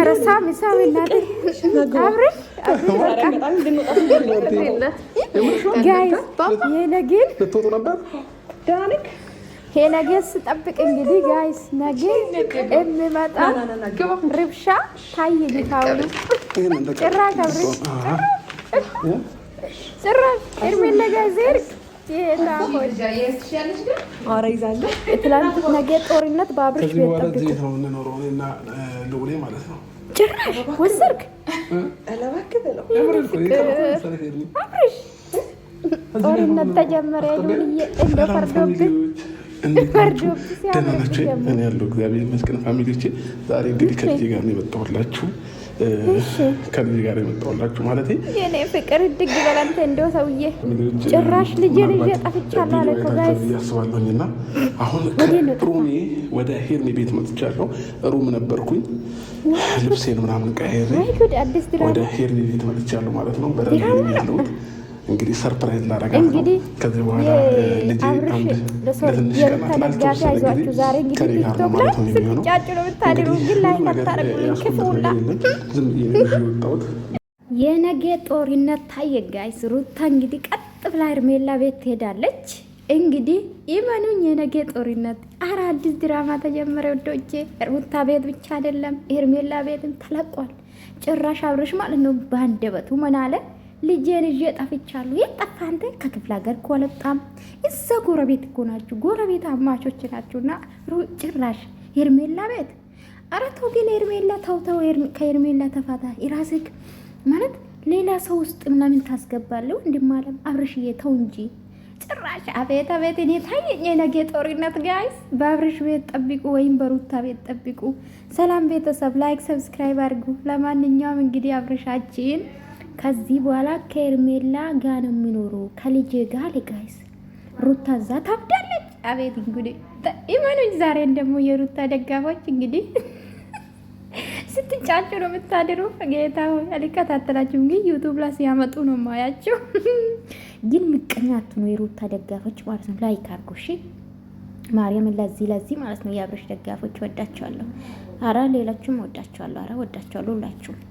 ረሳም ሳም እናቴ አብረሽ ጋይስ የነገን ልትወጡ ነበር ዳንክ የነገ ስጠብቅ እንግዲህ ጋይስ ነገ የሚመጣ ርብሻ ታይኝ ካሁኑ ጭራሽ አብረሽ ጭራሽ ኤርሜላ ጋይስ ሄድክ ትላንት ነገ ጦርነት በአብርሽ ቤት ጠብቁ። ጭራሽ ወሰድክ አብርሽ ጦርነት ተጀመረ። እንደ ፈርዶብን እኔ ያለው እግዚአብሔር ይመስገን። ፋሚሊዎቼ ዛሬ እንግዲህ ከልጄ ጋር ነው የመጣሁላችሁ ከልጄ ጋር የመጣሁላችሁ ማለት የኔ ፍቅር እድግ በላንተ እንደው ሰውዬ ጭራሽ ልጄን ይዤ ጠፍቻለሁ አለ እኮ ጋይስ ያስባለሁኝ። እና አሁን ከሩሜ ወደ ሄርሜ ቤት መጥቻለሁ። ሩም ነበርኩኝ ልብሴን ምናምን ቀይሬ ወደ ሄርሜ ቤት መጥቻለሁ ማለት ነው። በደንብ ያለሁት እንግዲህ ሰርፕራይዝ ላደርጋት ነው። ከዚህ በኋላ ልጄ አንድ ለትንሽ ቀናት ተደጋፊ አይዟችሁ። ዛሬ እንግዲህ ቲክቶክ ላይ ስትጫጩ ነው የምታድሩ፣ ግን ላይ ከታረቁኝ ክፉላ የነገ ጦርነት ታየ ጋይስ። ሩታ እንግዲህ ቀጥ ብላ ሄርሜላ ቤት ትሄዳለች። እንግዲህ ይመኑኝ የነገ ጦርነት ኧረ አዲስ ድራማ ተጀመረ ወዶቼ። ሩታ ቤት ብቻ አይደለም ሄርሜላ ቤትም ተለቋል። ጭራሽ አብርሽ ማለት ነው ባንደበቱ ምን አለ? ልጄን ይዤ ጠፍቻለሁ። የት ጠፋ አንተ? ከክፍለ ሀገር እኮ አልወጣም። እዛ ጎረቤት እኮ ናችሁ፣ ጎረቤት አማቾች ናችሁና ጭራሽ ሄርሜላ ቤት። ኧረ ተው ግን ሄርሜላ ተው፣ ከሄርሜላ ተፋታ። የራስህ ማለት ሌላ ሰው ውስጥ ምናምን ታስገባለሁ እንድማለም አብርሽዬ ተው እንጂ ጭራሽ። አቤት አቤት! እኔ ታየኝ የነገ ጦርነት ጋይስ። በአብርሽ ቤት ጠብቁ ወይም በሩታ ቤት ጠብቁ። ሰላም ቤተሰብ፣ ላይክ ሰብስክራይብ አድርጉ። ለማንኛውም እንግዲህ አብርሻችን ከዚህ በኋላ ከሄርሜላ ጋር ነው የሚኖሩ ከልጄ ጋር ጋይስ። ሩታ እዛ ታብዳለች። አቤት እንግዲህ ኢማኑኝ። ዛሬን ደግሞ የሩታ ደጋፎች እንግዲህ ስትጫጩ ነው የምታድሩ። ጌታ ሆይ አልከታተላችሁም፣ ግን ዩቱብ ላይ ሲያመጡ ነው ማያቸው። ግን ምቀኛቱ ነው የሩታ ደጋፎች ማለት ነው። ላይክ አድርጉ እሺ። ማርያምን ለዚህ ማለት ነው የአብርሽ ደጋፎች ወዳቸዋለሁ። አረ ሌሎችም ወዳቸዋለሁ። አረ ወዳቸዋለሁ ሁላችሁም።